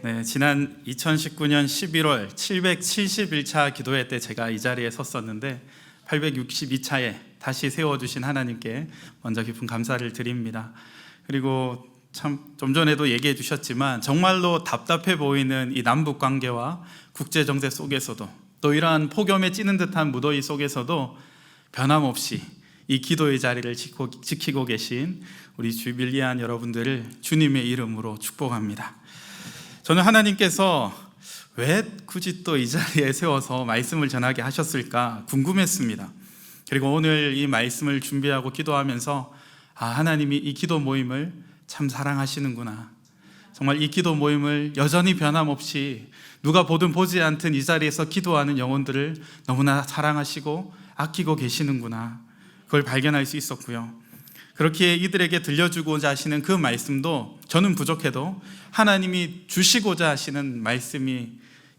네, 지난 2019년 11월 771차 기도회 때 제가 이 자리에 섰었는데 862차에 다시 세워주신 하나님께 먼저 깊은 감사를 드립니다. 그리고 참 좀 전에도 얘기해 주셨지만 정말로 답답해 보이는 이 남북 관계와 국제 정세 속에서도 또 이러한 폭염에 찌는 듯한 무더위 속에서도 변함없이 이 기도의 자리를 지키고 계신 우리 주빌리안 여러분들을 주님의 이름으로 축복합니다. 저는 하나님께서 왜 굳이 또 이 자리에 세워서 말씀을 전하게 하셨을까 궁금했습니다. 그리고 오늘 이 말씀을 준비하고 기도하면서 하나님이 이 기도 모임을 참 사랑하시는구나, 정말 이 기도 모임을 여전히 변함없이 누가 보든 보지 않든 이 자리에서 기도하는 영혼들을 너무나 사랑하시고 아끼고 계시는구나, 그걸 발견할 수 있었고요. 그렇게 이들에게 들려주고자 하시는 그 말씀도 저는 부족해도 하나님이 주시고자 하시는 말씀이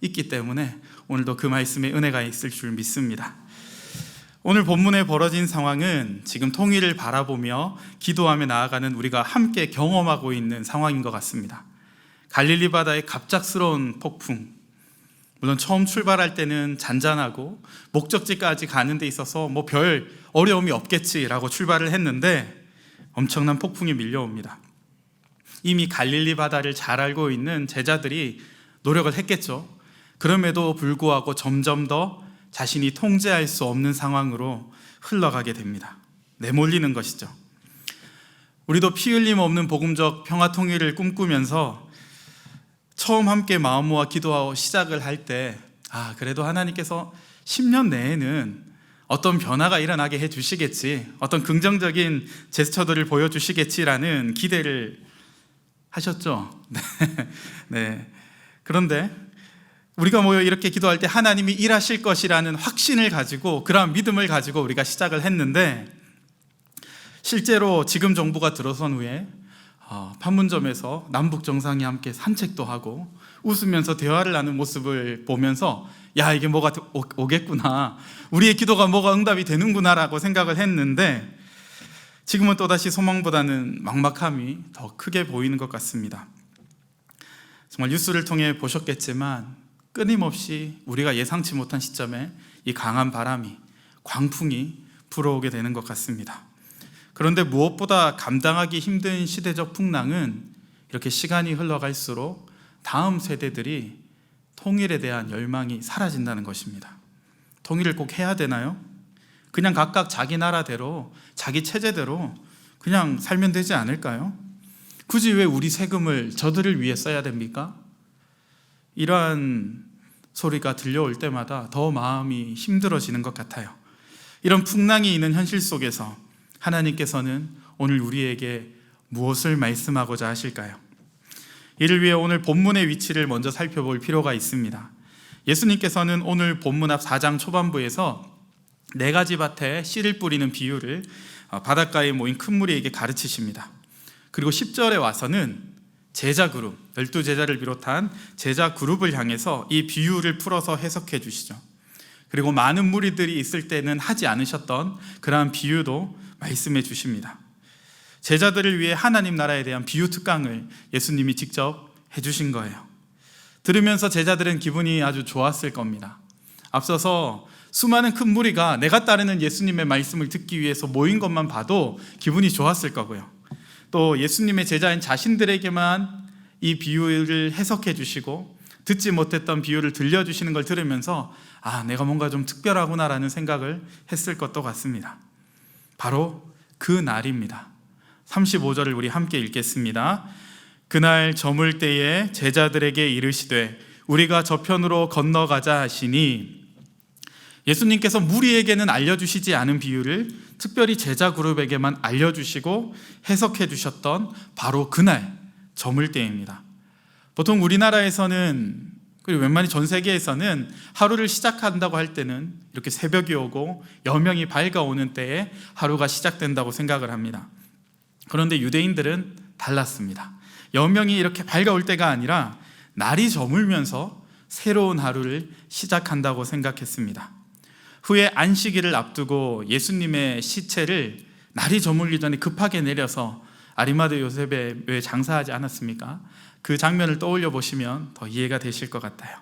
있기 때문에 오늘도 그 말씀에 은혜가 있을 줄 믿습니다. 오늘 본문에 벌어진 상황은 지금 통일을 바라보며 기도하며 나아가는 우리가 함께 경험하고 있는 상황인 것 같습니다. 갈릴리 바다의 갑작스러운 폭풍, 물론 처음 출발할 때는 잔잔하고 목적지까지 가는 데 있어서 뭐 별 어려움이 없겠지라고 출발을 했는데 엄청난 폭풍이 밀려옵니다. 이미 갈릴리 바다를 잘 알고 있는 제자들이 노력을 했겠죠. 그럼에도 불구하고 점점 더 자신이 통제할 수 없는 상황으로 흘러가게 됩니다. 내몰리는 것이죠. 우리도 피 흘림 없는 복음적 평화 통일을 꿈꾸면서 처음 함께 마음 모아 기도하고 시작을 할 때 그래도 하나님께서 10년 내에는 어떤 변화가 일어나게 해주시겠지, 어떤 긍정적인 제스처들을 보여주시겠지라는 기대를 하셨죠. 네. 그런데 우리가 모여 이렇게 기도할 때 하나님이 일하실 것이라는 확신을 가지고, 그러한 믿음을 가지고 우리가 시작을 했는데, 실제로 지금 정부가 들어선 후에 판문점에서 남북 정상이 함께 산책도 하고 웃으면서 대화를 나눈 모습을 보면서 이게 뭐가 오겠구나, 우리의 기도가 뭐가 응답이 되는구나 라고 생각을 했는데, 지금은 또다시 소망보다는 막막함이 더 크게 보이는 것 같습니다. 정말 뉴스를 통해 보셨겠지만 끊임없이 우리가 예상치 못한 시점에 이 강한 바람이, 광풍이 불어오게 되는 것 같습니다. 그런데 무엇보다 감당하기 힘든 시대적 풍랑은 이렇게 시간이 흘러갈수록 다음 세대들이 통일에 대한 열망이 사라진다는 것입니다. 통일을 꼭 해야 되나요? 그냥 각각 자기 나라대로, 자기 체제대로 그냥 살면 되지 않을까요? 굳이 왜 우리 세금을 저들을 위해 써야 됩니까? 이러한 소리가 들려올 때마다 더 마음이 힘들어지는 것 같아요. 이런 풍랑이 있는 현실 속에서 하나님께서는 오늘 우리에게 무엇을 말씀하고자 하실까요? 이를 위해 오늘 본문의 위치를 먼저 살펴볼 필요가 있습니다. 예수님께서는 오늘 본문 앞 4장 초반부에서 4가지 밭에 씨를 뿌리는 비유를 바닷가에 모인 큰 무리에게 가르치십니다. 그리고 10절에 와서는 제자 그룹, 12제자를 비롯한 제자 그룹을 향해서 이 비유를 풀어서 해석해 주시죠. 그리고 많은 무리들이 있을 때는 하지 않으셨던 그러한 비유도 말씀해 주십니다. 제자들을 위해 하나님 나라에 대한 비유 특강을 예수님이 직접 해주신 거예요. 들으면서 제자들은 기분이 아주 좋았을 겁니다. 앞서서 수많은 큰 무리가 내가 따르는 예수님의 말씀을 듣기 위해서 모인 것만 봐도 기분이 좋았을 거고요. 또 예수님의 제자인 자신들에게만 이 비유를 해석해 주시고 듣지 못했던 비유를 들려주시는 걸 들으면서 내가 뭔가 좀 특별하구나라는 생각을 했을 것도 같습니다. 바로 그 날입니다. 35절을 우리 함께 읽겠습니다. 그날 저물 때에 제자들에게 이르시되 우리가 저편으로 건너가자 하시니, 예수님께서 무리에게는 알려주시지 않은 비유를 특별히 제자 그룹에게만 알려주시고 해석해 주셨던 바로 그날 저물 때입니다. 보통 우리나라에서는, 그리고 웬만히 전 세계에서는 하루를 시작한다고 할 때는 이렇게 새벽이 오고 여명이 밝아오는 때에 하루가 시작된다고 생각을 합니다. 그런데 유대인들은 달랐습니다. 여명이 이렇게 밝아올 때가 아니라 날이 저물면서 새로운 하루를 시작한다고 생각했습니다. 후에 안식일을 앞두고 예수님의 시체를 날이 저물기 전에 급하게 내려서 아리마대 요셉에 왜 장사하지 않았습니까? 그 장면을 떠올려 보시면 더 이해가 되실 것 같아요.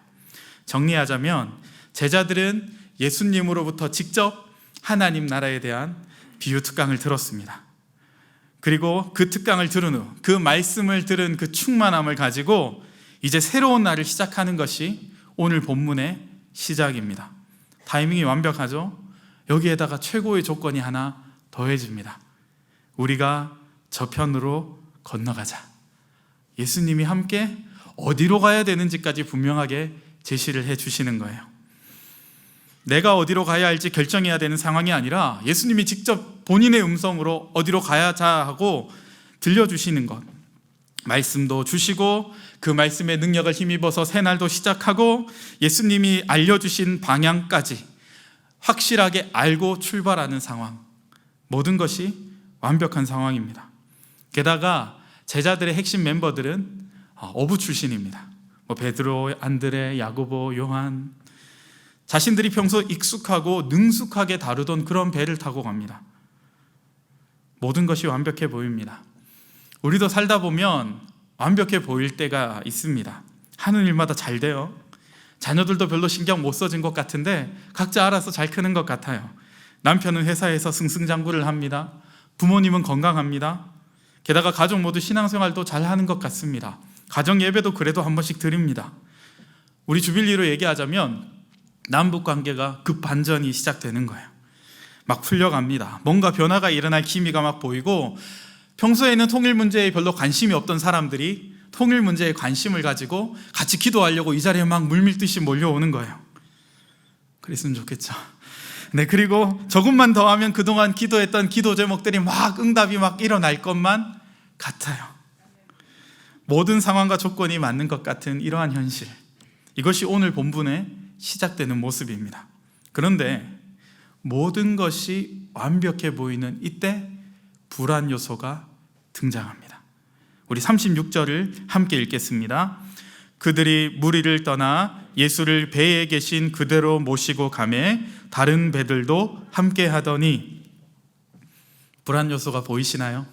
정리하자면 제자들은 예수님으로부터 직접 하나님 나라에 대한 비유 특강을 들었습니다. 그리고 그 특강을 들은 후 그 말씀을 들은 그 충만함을 가지고 이제 새로운 날을 시작하는 것이 오늘 본문의 시작입니다. 타이밍이 완벽하죠? 여기에다가 최고의 조건이 하나 더해집니다. 우리가 저편으로 건너가자. 예수님이 함께 어디로 가야 되는지까지 분명하게 제시를 해주시는 거예요. 내가 어디로 가야 할지 결정해야 되는 상황이 아니라 예수님이 직접 본인의 음성으로 어디로 가야자 하고 들려주시는 것, 말씀도 주시고 그 말씀의 능력을 힘입어서 새날도 시작하고 예수님이 알려주신 방향까지 확실하게 알고 출발하는 상황, 모든 것이 완벽한 상황입니다. 게다가 제자들의 핵심 멤버들은 어부 출신입니다. 베드로, 안드레, 야고보, 요한, 자신들이 평소 익숙하고 능숙하게 다루던 그런 배를 타고 갑니다. 모든 것이 완벽해 보입니다. 우리도 살다 보면 완벽해 보일 때가 있습니다. 하는 일마다 잘 돼요. 자녀들도 별로 신경 못 써진 것 같은데 각자 알아서 잘 크는 것 같아요. 남편은 회사에서 승승장구를 합니다. 부모님은 건강합니다. 게다가 가족 모두 신앙생활도 잘 하는 것 같습니다. 가정 예배도 그래도 한 번씩 드립니다. 우리 주빌리로 얘기하자면 남북 관계가 급반전이 시작되는 거예요. 막 풀려갑니다. 뭔가 변화가 일어날 기미가 막 보이고 평소에는 통일 문제에 별로 관심이 없던 사람들이 통일 문제에 관심을 가지고 같이 기도하려고 이 자리에 막 물밀듯이 몰려오는 거예요. 그랬으면 좋겠죠. 네, 그리고 조금만 더 하면 그동안 기도했던 기도 제목들이 막 응답이 막 일어날 것만 같아요. 모든 상황과 조건이 맞는 것 같은 이러한 현실, 이것이 오늘 본문의 시작되는 모습입니다. 그런데 모든 것이 완벽해 보이는 이때 불안 요소가 등장합니다. 우리 36절을 함께 읽겠습니다. 그들이 무리를 떠나 예수를 배에 계신 그대로 모시고 가매 다른 배들도 함께 하더니, 불안 요소가 보이시나요?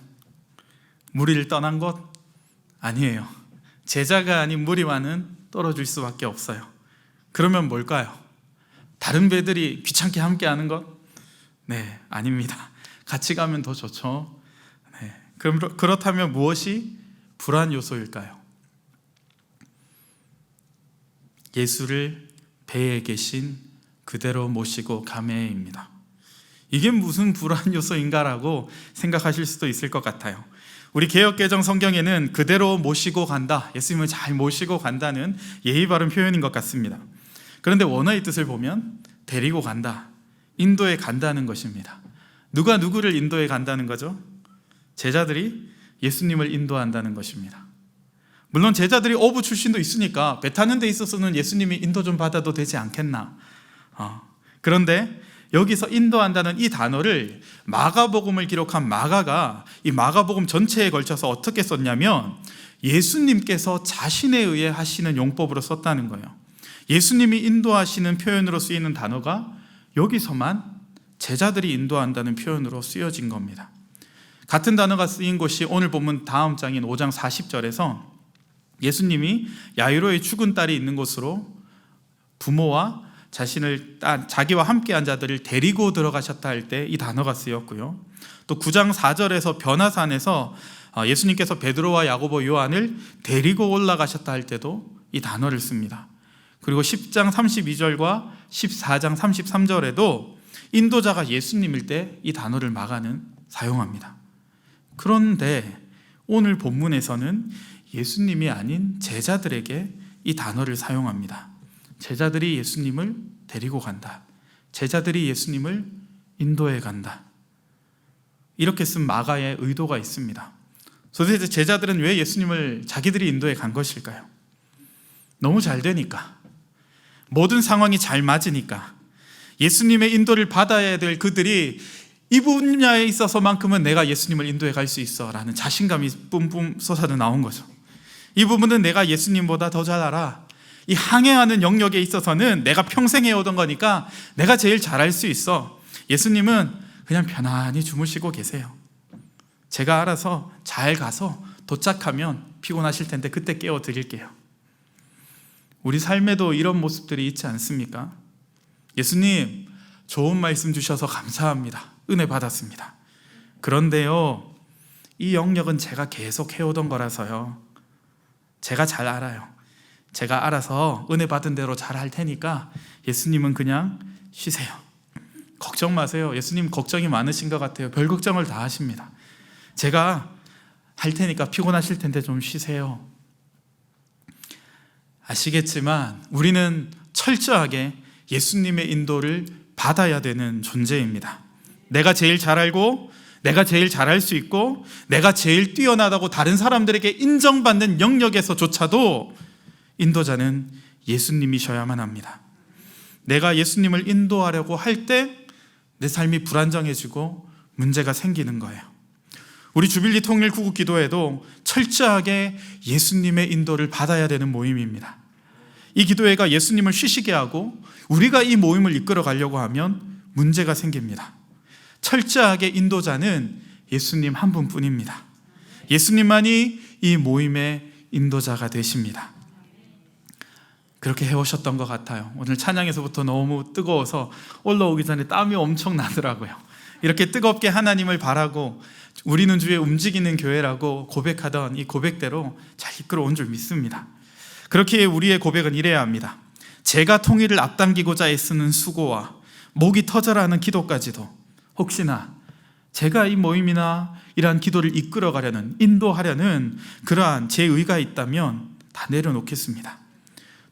무리를 떠난 것 아니에요. 제자가 아닌 무리와는 떨어질 수밖에 없어요. 그러면 뭘까요? 다른 배들이 귀찮게 함께 하는 것? 네, 아닙니다. 같이 가면 더 좋죠. 네, 그렇다면 무엇이 불안 요소일까요? 예수를 배에 계신 그대로 모시고 가매입니다. 이게 무슨 불안 요소인가라고 생각하실 수도 있을 것 같아요. 우리 개역개정 성경에는 그대로 모시고 간다, 예수님을 잘 모시고 간다는 예의 바른 표현인 것 같습니다. 그런데 원어의 뜻을 보면 데리고 간다, 인도에 간다는 것입니다. 누가 누구를 인도에 간다는 거죠? 제자들이 예수님을 인도한다는 것입니다. 물론 제자들이 어부 출신도 있으니까 배 타는 데 있어서는 예수님이 인도 좀 받아도 되지 않겠나. 그런데 여기서 인도한다는 이 단어를 마가복음을 기록한 마가가 이 마가복음 전체에 걸쳐서 어떻게 썼냐면 예수님께서 자신에 의해 하시는 용법으로 썼다는 거예요. 예수님이 인도하시는 표현으로 쓰이는 단어가 여기서만 제자들이 인도한다는 표현으로 쓰여진 겁니다. 같은 단어가 쓰인 곳이 오늘 본문 다음 장인 5장 40절에서 예수님이 야이로의 죽은 딸이 있는 곳으로 부모와 자기와 함께한 자들을 데리고 들어가셨다 할 때 이 단어가 쓰였고요. 또 9장 4절에서 변화산에서 예수님께서 베드로와 야고보, 요한을 데리고 올라가셨다 할 때도 이 단어를 씁니다. 그리고 10장 32절과 14장 33절에도 인도자가 예수님일 때 이 단어를 마가는 사용합니다. 그런데 오늘 본문에서는 예수님이 아닌 제자들에게 이 단어를 사용합니다. 제자들이 예수님을 데리고 간다, 제자들이 예수님을 인도해 간다, 이렇게 쓴 마가의 의도가 있습니다. 도대체 제자들은 왜 예수님을 자기들이 인도해 간 것일까요? 너무 잘 되니까, 모든 상황이 잘 맞으니까, 예수님의 인도를 받아야 될 그들이 이 분야에 있어서만큼은 내가 예수님을 인도해 갈 수 있어 라는 자신감이 뿜뿜 솟아져 나온 거죠. 이 부분은 내가 예수님보다 더 잘 알아, 이 항해하는 영역에 있어서는 내가 평생 해오던 거니까 내가 제일 잘할 수 있어, 예수님은 그냥 편안히 주무시고 계세요, 제가 알아서 잘 가서 도착하면 피곤하실 텐데 그때 깨워드릴게요. 우리 삶에도 이런 모습들이 있지 않습니까? 예수님, 좋은 말씀 주셔서 감사합니다. 은혜 받았습니다. 그런데요, 이 영역은 제가 계속 해오던 거라서요. 제가 잘 알아요. 제가 알아서 은혜 받은 대로 잘 할 테니까 예수님은 그냥 쉬세요. 걱정 마세요. 예수님 걱정이 많으신 것 같아요. 별 걱정을 다 하십니다. 제가 할 테니까 피곤하실 텐데 좀 쉬세요. 아시겠지만 우리는 철저하게 예수님의 인도를 받아야 되는 존재입니다. 내가 제일 잘 알고 내가 제일 잘할 수 있고 내가 제일 뛰어나다고 다른 사람들에게 인정받는 영역에서조차도 인도자는 예수님이셔야만 합니다. 내가 예수님을 인도하려고 할 때 내 삶이 불안정해지고 문제가 생기는 거예요. 우리 주빌리 통일 구국 기도회도 철저하게 예수님의 인도를 받아야 되는 모임입니다. 이 기도회가 예수님을 쉬시게 하고 우리가 이 모임을 이끌어 가려고 하면 문제가 생깁니다. 철저하게 인도자는 예수님 한 분뿐입니다. 예수님만이 이 모임의 인도자가 되십니다. 그렇게 해오셨던 것 같아요. 오늘 찬양에서부터 너무 뜨거워서 올라오기 전에 땀이 엄청 나더라고요. 이렇게 뜨겁게 하나님을 바라고 우리는 주의 움직이는 교회라고 고백하던 이 고백대로 잘 이끌어온 줄 믿습니다. 그렇게 우리의 고백은 이래야 합니다. 제가 통일을 앞당기고자 애쓰는 수고와 목이 터져라 하는 기도까지도 혹시나 제가 이 모임이나 이러한 기도를 이끌어가려는 인도하려는 그러한 제 의가 있다면 다 내려놓겠습니다.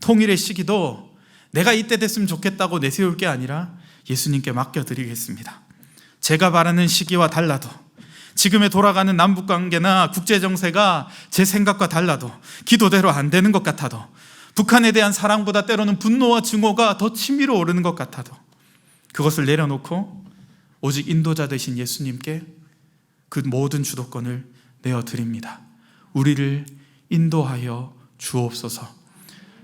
통일의 시기도 내가 이때 됐으면 좋겠다고 내세울 게 아니라 예수님께 맡겨드리겠습니다. 제가 바라는 시기와 달라도 지금의 돌아가는 남북관계나 국제정세가 제 생각과 달라도 기도대로 안 되는 것 같아도 북한에 대한 사랑보다 때로는 분노와 증오가 더 치밀어 오르는 것 같아도 그것을 내려놓고 오직 인도자 되신 예수님께 그 모든 주도권을 내어드립니다. 우리를 인도하여 주옵소서.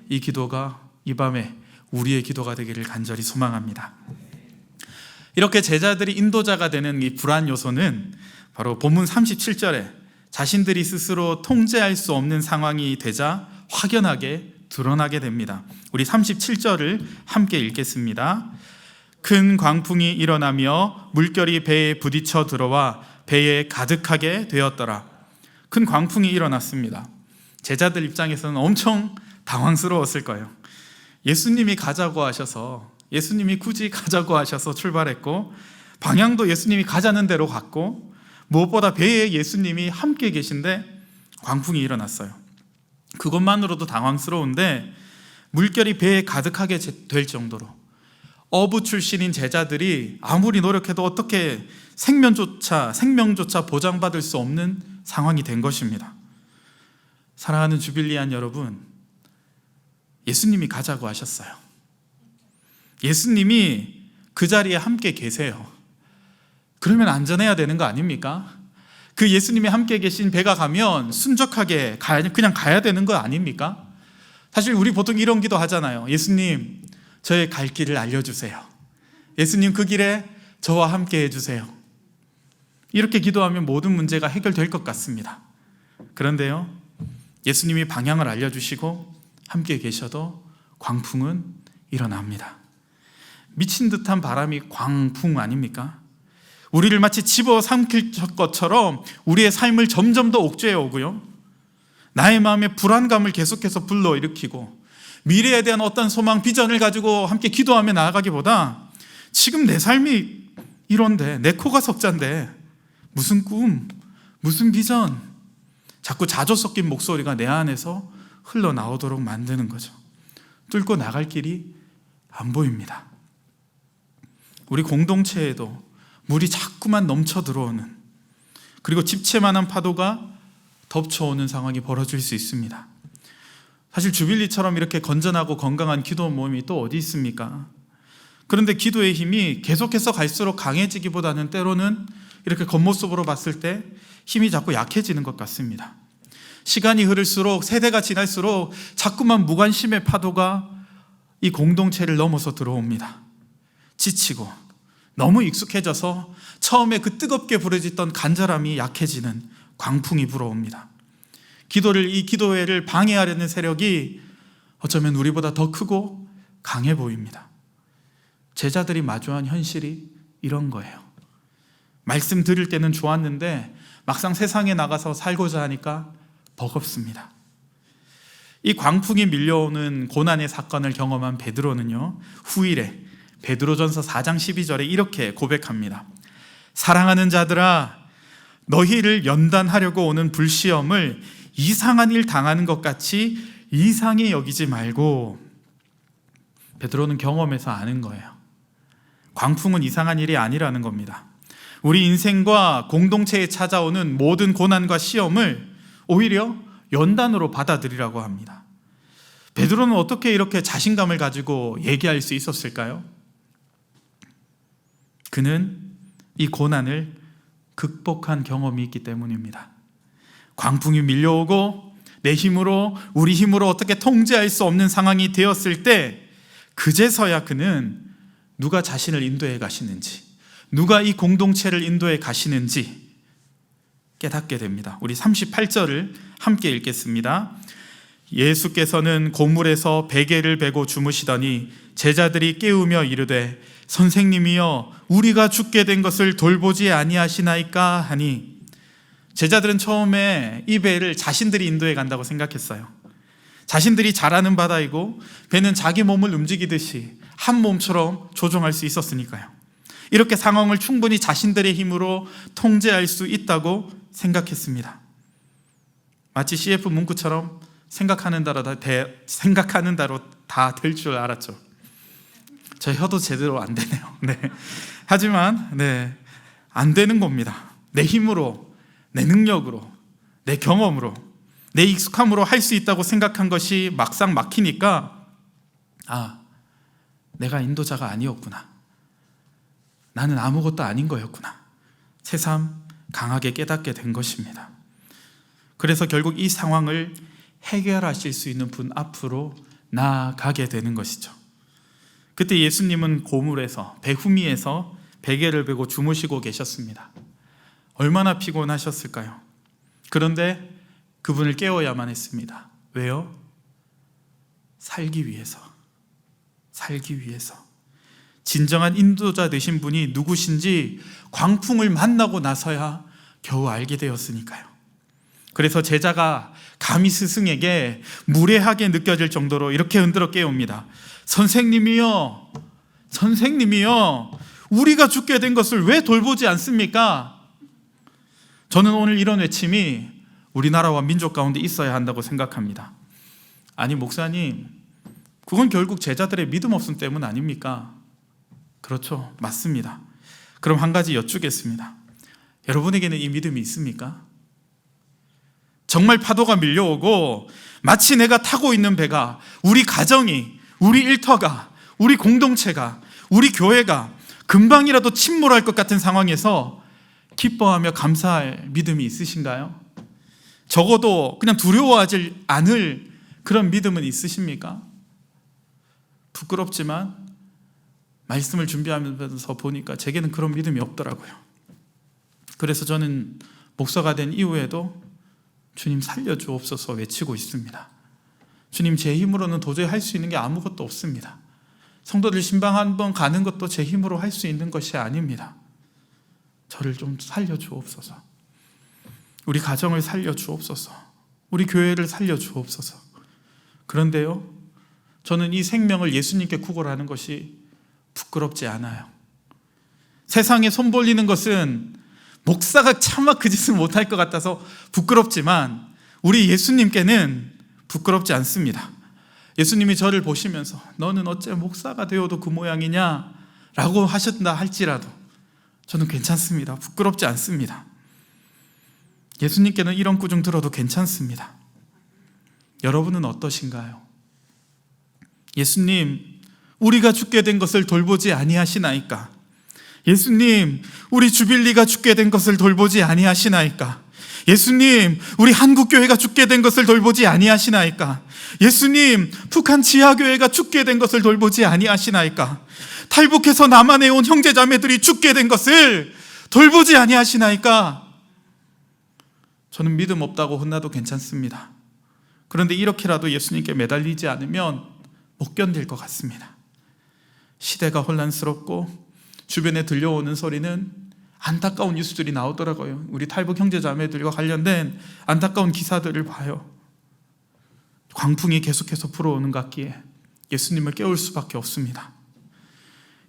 이 기도가 이 밤에 우리의 기도가 되기를 간절히 소망합니다. 이렇게 제자들이 인도자가 되는 이 불안 요소는 바로 본문 37절에 자신들이 스스로 통제할 수 없는 상황이 되자 확연하게 드러나게 됩니다. 우리 37절을 함께 읽겠습니다. 큰 광풍이 일어나며 물결이 배에 부딪혀 들어와 배에 가득하게 되었더라. 큰 광풍이 일어났습니다. 제자들 입장에서는 엄청 당황스러웠을 거예요. 예수님이 가자고 하셔서 예수님이 굳이 가자고 하셔서 출발했고 방향도 예수님이 가자는 대로 갔고 무엇보다 배에 예수님이 함께 계신데 광풍이 일어났어요. 그것만으로도 당황스러운데 물결이 배에 가득하게 될 정도로 어부 출신인 제자들이 아무리 노력해도 어떻게 생명조차 보장받을 수 없는 상황이 된 것입니다. 사랑하는 주빌리안 여러분, 예수님이 가자고 하셨어요. 예수님이 그 자리에 함께 계세요. 그러면 안전해야 되는 거 아닙니까? 그 예수님이 함께 계신 배가 가면 순적하게 그냥 가야 되는 거 아닙니까? 사실 우리 보통 이런 기도 하잖아요. 예수님, 저의 갈 길을 알려주세요. 예수님, 그 길에 저와 함께 해주세요. 이렇게 기도하면 모든 문제가 해결될 것 같습니다. 그런데요, 예수님이 방향을 알려주시고 함께 계셔도 광풍은 일어납니다. 미친 듯한 바람이 광풍 아닙니까? 우리를 마치 집어삼킬 것처럼 우리의 삶을 점점 더 옥죄해 오고요, 나의 마음에 불안감을 계속해서 불러일으키고 미래에 대한 어떤 소망, 비전을 가지고 함께 기도하며 나아가기보다 지금 내 삶이 이런데, 내 코가 석잔데 무슨 꿈, 무슨 비전, 자꾸 자조 섞인 목소리가 내 안에서 흘러나오도록 만드는 거죠. 뚫고 나갈 길이 안 보입니다. 우리 공동체에도 물이 자꾸만 넘쳐 들어오는, 그리고 집채만한 파도가 덮쳐오는 상황이 벌어질 수 있습니다. 사실 주빌리처럼 이렇게 건전하고 건강한 기도 모임이 또 어디 있습니까? 그런데 기도의 힘이 계속해서 갈수록 강해지기보다는 때로는 이렇게 겉모습으로 봤을 때 힘이 자꾸 약해지는 것 같습니다. 시간이 흐를수록, 세대가 지날수록 자꾸만 무관심의 파도가 이 공동체를 넘어서 들어옵니다. 지치고 너무 익숙해져서 처음에 그 뜨겁게 부르짖던 간절함이 약해지는 광풍이 불어옵니다. 이 기도회를 방해하려는 세력이 어쩌면 우리보다 더 크고 강해 보입니다. 제자들이 마주한 현실이 이런 거예요. 말씀 들을 때는 좋았는데 막상 세상에 나가서 살고자 하니까 버겁습니다. 이 광풍이 밀려오는 고난의 사건을 경험한 베드로는요, 후일에 베드로전서 4장 12절에 이렇게 고백합니다. 사랑하는 자들아, 너희를 연단하려고 오는 불시험을 이상한 일 당하는 것 같이 이상히 여기지 말고. 베드로는 경험해서 아는 거예요. 광풍은 이상한 일이 아니라는 겁니다. 우리 인생과 공동체에 찾아오는 모든 고난과 시험을 오히려 연단으로 받아들이라고 합니다. 베드로는 어떻게 이렇게 자신감을 가지고 얘기할 수 있었을까요? 그는 이 고난을 극복한 경험이 있기 때문입니다. 광풍이 밀려오고 내 힘으로, 우리 힘으로 어떻게 통제할 수 없는 상황이 되었을 때 그제서야 그는 누가 자신을 인도해 가시는지, 누가 이 공동체를 인도해 가시는지 깨닫게 됩니다. 우리 38절을 함께 읽겠습니다. 예수께서는 고물에서 베개를 베고 주무시더니 제자들이 깨우며 이르되 선생님이여 우리가 죽게 된 것을 돌보지 아니하시나이까 하니, 제자들은 처음에 이 배를 자신들이 인도해 간다고 생각했어요. 자신들이 잘 아는 바다이고 배는 자기 몸을 움직이듯이 한 몸처럼 조종할 수 있었으니까요. 이렇게 상황을 충분히 자신들의 힘으로 통제할 수 있다고 생각했습니다. 마치 CF 문구처럼 생각하는 대로 다 될 줄 알았죠. 저 혀도 제대로 안 되네요. 하지만 안 되는 겁니다. 내 힘으로, 내 능력으로, 내 경험으로, 내 익숙함으로 할 수 있다고 생각한 것이 막상 막히니까 내가 인도자가 아니었구나, 나는 아무것도 아닌 거였구나, 새삼 강하게 깨닫게 된 것입니다. 그래서 결국 이 상황을 해결하실 수 있는 분 앞으로 나아가게 되는 것이죠. 그때 예수님은 고물에서, 배후미에서 베개를 베고 주무시고 계셨습니다. 얼마나 피곤하셨을까요? 그런데 그분을 깨워야만 했습니다. 왜요? 살기 위해서. 진정한 인도자 되신 분이 누구신지 광풍을 만나고 나서야 겨우 알게 되었으니까요. 그래서 제자가 감히 스승에게 무례하게 느껴질 정도로 이렇게 흔들어 깨웁니다. 선생님이여, 우리가 죽게 된 것을 왜 돌보지 않습니까? 저는 오늘 이런 외침이 우리나라와 민족 가운데 있어야 한다고 생각합니다. 아니 목사님, 그건 결국 제자들의 믿음 없음 때문 아닙니까? 그렇죠, 맞습니다. 그럼 한 가지 여쭙겠습니다. 여러분에게는 이 믿음이 있습니까? 정말 파도가 밀려오고 마치 내가 타고 있는 배가, 우리 가정이, 우리 일터가, 우리 공동체가, 우리 교회가 금방이라도 침몰할 것 같은 상황에서 기뻐하며 감사할 믿음이 있으신가요? 적어도 그냥 두려워하지 않을 그런 믿음은 있으십니까? 부끄럽지만 말씀을 준비하면서 보니까 제게는 그런 믿음이 없더라고요. 그래서 저는 목사가 된 이후에도 주님 살려주옵소서 외치고 있습니다. 주님, 제 힘으로는 도저히 할 수 있는 게 아무것도 없습니다. 성도들 신방 한번 가는 것도 제 힘으로 할 수 있는 것이 아닙니다. 저를 좀 살려주옵소서. 우리 가정을 살려주옵소서. 우리 교회를 살려주옵소서. 그런데요, 저는 이 생명을 예수님께 구걸하는 것이 부끄럽지 않아요. 세상에 손 벌리는 것은 목사가 차마 그 짓을 못할 것 같아서 부끄럽지만 우리 예수님께는 부끄럽지 않습니다. 예수님이 저를 보시면서 너는 어째 목사가 되어도 그 모양이냐 라고 하셨다 할지라도 저는 괜찮습니다. 부끄럽지 않습니다. 예수님께는 이런 꾸중 들어도 괜찮습니다. 여러분은 어떠신가요? 예수님, 우리가 죽게 된 것을 돌보지 아니하시나이까? 예수님, 우리 주빌리가 죽게 된 것을 돌보지 아니하시나이까? 예수님, 우리 한국교회가 죽게 된 것을 돌보지 아니하시나이까? 예수님, 북한 지하교회가 죽게 된 것을 돌보지 아니하시나이까? 탈북해서 남한에 온 형제자매들이 죽게 된 것을 돌보지 아니하시나이까? 저는 믿음 없다고 혼나도 괜찮습니다. 그런데 이렇게라도 예수님께 매달리지 않으면 못 견딜 것 같습니다. 시대가 혼란스럽고 주변에 들려오는 소리는 안타까운 뉴스들이 나오더라고요. 우리 탈북 형제자매들과 관련된 안타까운 기사들을 봐요. 광풍이 계속해서 불어오는 것 같기에 예수님을 깨울 수밖에 없습니다.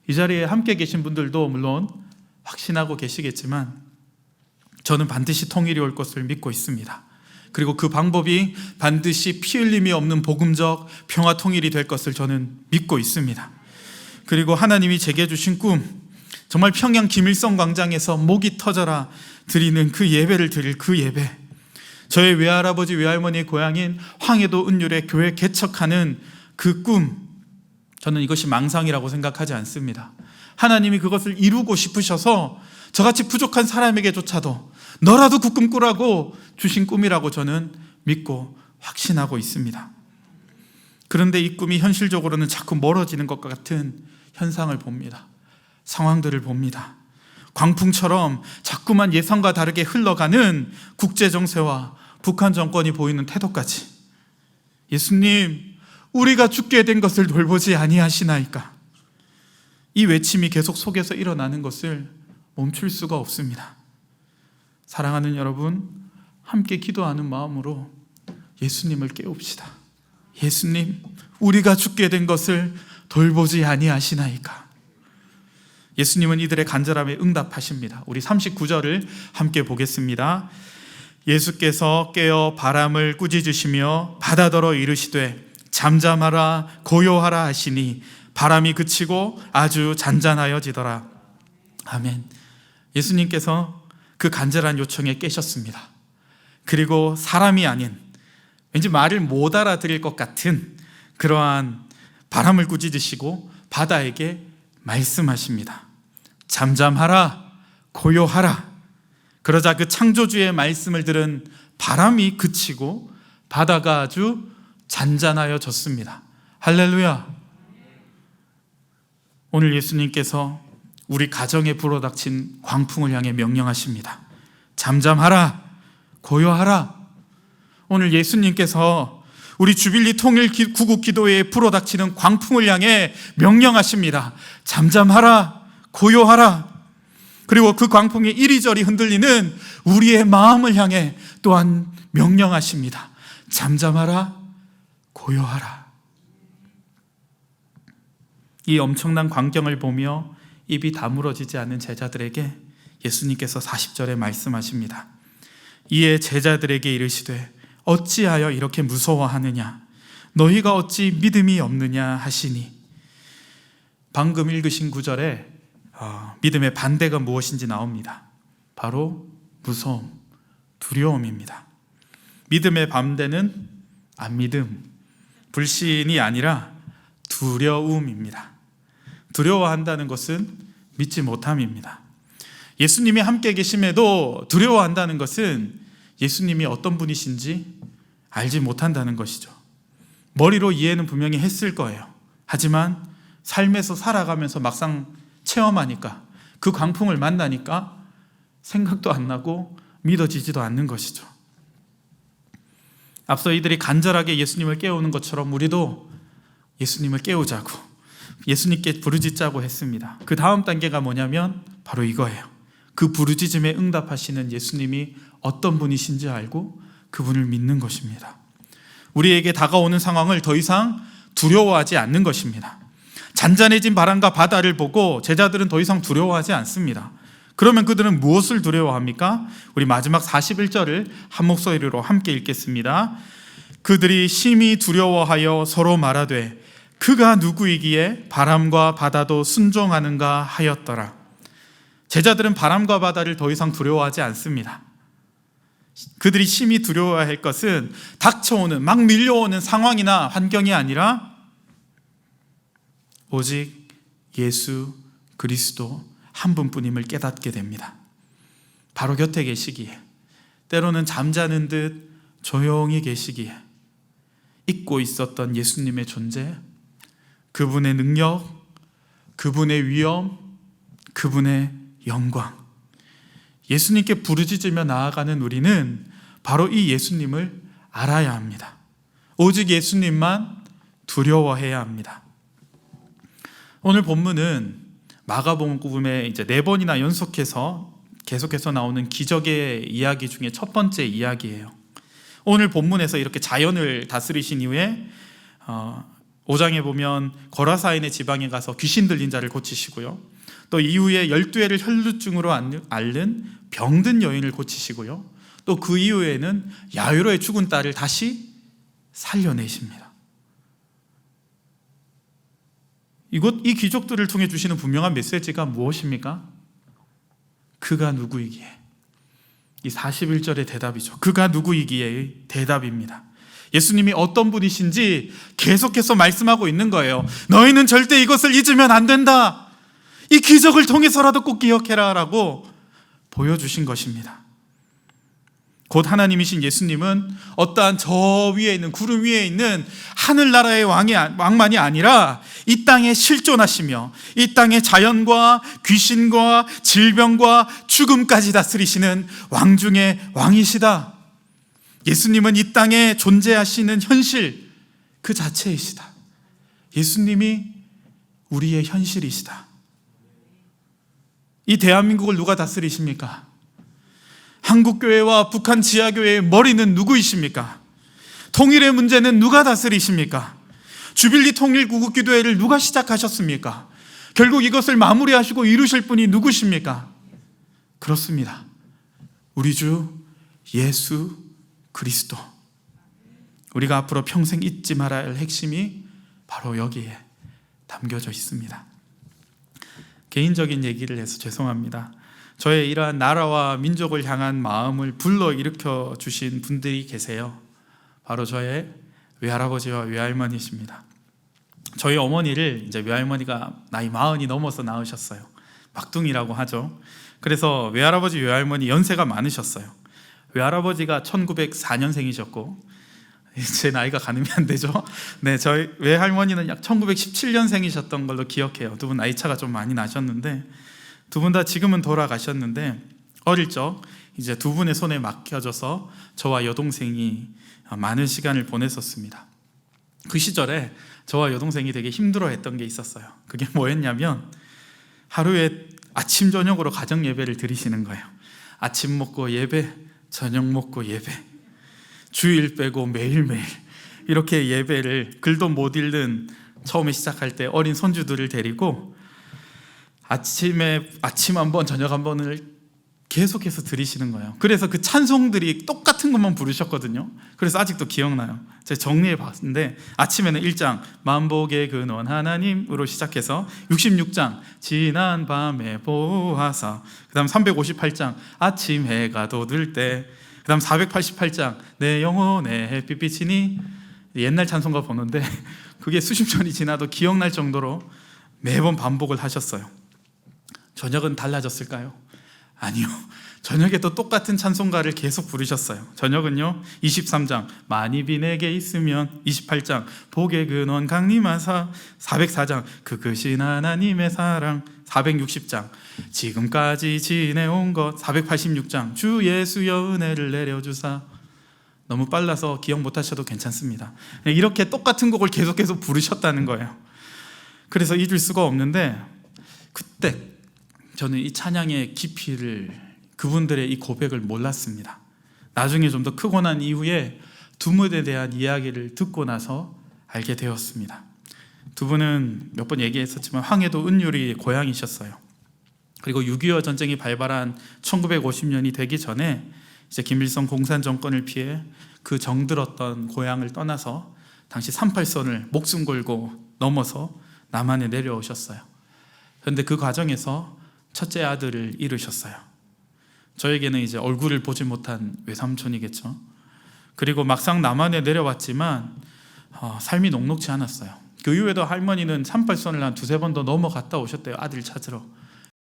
이 자리에 함께 계신 분들도 물론 확신하고 계시겠지만 저는 반드시 통일이 올 것을 믿고 있습니다. 그리고 그 방법이 반드시 피 흘림이 없는 복음적 평화 통일이 될 것을 저는 믿고 있습니다. 그리고 하나님이 제게 주신 꿈, 정말 평양 김일성 광장에서 목이 터져라 드리는 그 예배를 드릴 그 예배, 저의 외할아버지 외할머니의 고향인 황해도 은율의 교회 개척하는 그 꿈, 저는 이것이 망상이라고 생각하지 않습니다. 하나님이 그것을 이루고 싶으셔서 저같이 부족한 사람에게조차도 너라도 그 꿈 꾸라고 주신 꿈이라고 저는 믿고 확신하고 있습니다. 그런데 이 꿈이 현실적으로는 자꾸 멀어지는 것 같은 현상을 봅니다. 상황들을 봅니다. 광풍처럼 자꾸만 예상과 다르게 흘러가는 국제정세와 북한 정권이 보이는 태도까지, 예수님, 우리가 죽게 된 것을 돌보지 아니하시나이까, 이 외침이 계속 속에서 일어나는 것을 멈출 수가 없습니다. 사랑하는 여러분, 함께 기도하는 마음으로 예수님을 깨웁시다. 예수님, 우리가 죽게 된 것을 돌보지 아니하시나이까. 예수님은 이들의 간절함에 응답하십니다. 우리 39절을 함께 보겠습니다. 예수께서 깨어 바람을 꾸짖으시며 바다더러 이르시되 잠잠하라 고요하라 하시니 바람이 그치고 아주 잔잔하여지더라. 아멘. 예수님께서 그 간절한 요청에 깨셨습니다. 그리고 사람이 아닌, 왠지 말을 못 알아들을 것 같은 그러한 바람을 꾸짖으시고 바다에게 말씀하십니다. 잠잠하라 고요하라. 그러자 그 창조주의 말씀을 들은 바람이 그치고 바다가 아주 잔잔하여졌습니다. 할렐루야. 오늘 예수님께서 우리 가정에 불어닥친 광풍을 향해 명령하십니다. 잠잠하라 고요하라. 오늘 예수님께서 우리 주빌리 통일 구국 기도회에 불어닥치는 광풍을 향해 명령하십니다. 잠잠하라 고요하라. 그리고 그 광풍이 이리저리 흔들리는 우리의 마음을 향해 또한 명령하십니다. 잠잠하라 고요하라. 이 엄청난 광경을 보며 입이 다물어지지 않는 제자들에게 예수님께서 40절에 말씀하십니다. 이에 제자들에게 이르시되 어찌하여 이렇게 무서워하느냐, 너희가 어찌 믿음이 없느냐 하시니. 방금 읽으신 구절에 믿음의 반대가 무엇인지 나옵니다. 바로 무서움, 두려움입니다. 믿음의 반대는 안 믿음, 불신이 아니라 두려움입니다. 두려워한다는 것은 믿지 못함입니다. 예수님이 함께 계심에도 두려워한다는 것은 예수님이 어떤 분이신지 알지 못한다는 것이죠. 머리로 이해는 분명히 했을 거예요. 하지만 삶에서 살아가면서 막상 체험하니까, 그 광풍을 만나니까 생각도 안 나고 믿어지지도 않는 것이죠. 앞서 이들이 간절하게 예수님을 깨우는 것처럼 우리도 예수님을 깨우자고, 예수님께 부르짖자고 했습니다. 그 다음 단계가 뭐냐면 바로 이거예요. 그 부르짖음에 응답하시는 예수님이 어떤 분이신지 알고 그분을 믿는 것입니다. 우리에게 다가오는 상황을 더 이상 두려워하지 않는 것입니다. 잔잔해진 바람과 바다를 보고 제자들은 더 이상 두려워하지 않습니다. 그러면 그들은 무엇을 두려워합니까? 우리 마지막 41절을 한 목소리로 함께 읽겠습니다. 그들이 심히 두려워하여 서로 말하되 그가 누구이기에 바람과 바다도 순종하는가 하였더라. 제자들은 바람과 바다를 더 이상 두려워하지 않습니다. 그들이 심히 두려워할 것은 닥쳐오는, 막 밀려오는 상황이나 환경이 아니라 오직 예수 그리스도 한 분뿐임을 깨닫게 됩니다. 바로 곁에 계시기에, 때로는 잠자는 듯 조용히 계시기에 잊고 있었던 예수님의 존재, 그분의 능력, 그분의 위엄, 그분의 영광, 예수님께 부르짖으며 나아가는 우리는 바로 이 예수님을 알아야 합니다. 오직 예수님만 두려워해야 합니다. 오늘 본문은 마가복음에 이제 4번이나 계속해서 나오는 기적의 이야기 중에 첫 번째 이야기예요. 오늘 본문에서 이렇게 자연을 다스리신 이후에 5장에 보면 거라사인의 지방에 가서 귀신 들린 자를 고치시고요. 또 이후에 12회를 혈루증으로 앓는 병든 여인을 고치시고요. 또 그 이후에는 야이로의 죽은 딸을 다시 살려내십니다. 이 기적들을 통해 주시는 분명한 메시지가 무엇입니까? 그가 누구이기에. 이 41절의 대답이죠. 그가 누구이기에의 대답입니다. 예수님이 어떤 분이신지 계속해서 말씀하고 있는 거예요. 너희는 절대 이것을 잊으면 안 된다. 이 기적을 통해서라도 꼭 기억해라 라고 보여주신 것입니다. 곧 하나님이신 예수님은 어떠한 저 위에 있는 구름 위에 있는 하늘나라의 왕만이 아니라 이 땅에 실존하시며 이 땅의 자연과 귀신과 질병과 죽음까지 다스리시는 왕 중의 왕이시다. 예수님은 이 땅에 존재하시는 현실 그 자체이시다. 예수님이 우리의 현실이시다. 이 대한민국을 누가 다스리십니까? 한국교회와 북한 지하교회의 머리는 누구이십니까? 통일의 문제는 누가 다스리십니까? 주빌리 통일구국기도회를 누가 시작하셨습니까? 결국 이것을 마무리하시고 이루실 분이 누구십니까? 그렇습니다. 우리 주 예수 그리스도. 우리가 앞으로 평생 잊지 말아야 할 핵심이 바로 여기에 담겨져 있습니다. 개인적인 얘기를 해서 죄송합니다. 저의 이러한 나라와 민족을 향한 마음을 불러일으켜 주신 분들이 계세요. 바로 저의 외할아버지와 외할머니십니다. 저희 어머니를 이제 외할머니가 나이 40이 넘어서 낳으셨어요. 막둥이라고 하죠. 그래서 외할아버지 외할머니 연세가 많으셨어요. 외할아버지가 1904년생이셨고 제 나이가 가늠이 안 되죠. 네, 저희 외할머니는 약 1917년생이셨던 걸로 기억해요. 두 분 나이 차가 좀 많이 나셨는데 두 분 다 지금은 돌아가셨는데 어릴 적 이제 두 분의 손에 맡겨져서 저와 여동생이 많은 시간을 보냈었습니다. 그 시절에 저와 여동생이 되게 힘들어했던 게 있었어요. 그게 뭐였냐면 하루에 아침 저녁으로 가정 예배를 드리시는 거예요. 아침 먹고 예배, 저녁 먹고 예배, 주일 빼고 매일매일 이렇게 예배를 글도 못 읽는 처음에 시작할 때 어린 손주들을 데리고 아침 한 번, 저녁 한 번을 계속해서 들으시는 거예요. 그래서 그 찬송들이 똑같은 것만 부르셨거든요. 그래서 아직도 기억나요. 제가 정리해 봤는데 아침에는 1장 만복의 근원 하나님으로 시작해서 66장 지난 밤에 보호하사, 그 다음 358장 아침 해가 돋을 때, 그 다음 488장 내 영혼의 햇빛비치니, 옛날 찬송가 보는데 그게 수십 년이 지나도 기억날 정도로 매번 반복을 하셨어요. 저녁은 달라졌을까요? 아니요. 저녁에도 똑같은 찬송가를 계속 부르셨어요. 저녁은요 23장 많이 비 내게 있으면, 28장 복의 근원 강림하사, 404장 그 크신 하나님의 사랑, 460장 지금까지 지내온 것, 486장 주 예수여 은혜를 내려주사. 너무 빨라서 기억 못하셔도 괜찮습니다. 이렇게 똑같은 곡을 계속해서 부르셨다는 거예요. 그래서 잊을 수가 없는데 그때 저는 이 찬양의 깊이를, 그분들의 이 고백을 몰랐습니다. 나중에 좀 더 크고 난 이후에 두 분에 대한 이야기를 듣고 나서 알게 되었습니다. 두 분은 몇 번 얘기했었지만 황해도 은율이 고향이셨어요. 그리고 6.25 전쟁이 발발한 1950년이 되기 전에 이제 김일성 공산 정권을 피해 그 정들었던 고향을 떠나서 당시 38선을 목숨 걸고 넘어서 남한에 내려오셨어요. 그런데 그 과정에서 첫째 아들을 잃으셨어요. 저에게는 이제 얼굴을 보지 못한 외삼촌이겠죠. 그리고 막상 남한에 내려왔지만 삶이 녹록지 않았어요. 그 이후에도 할머니는 38선을 한 두세 번 더 넘어갔다 오셨대요. 아들 찾으러.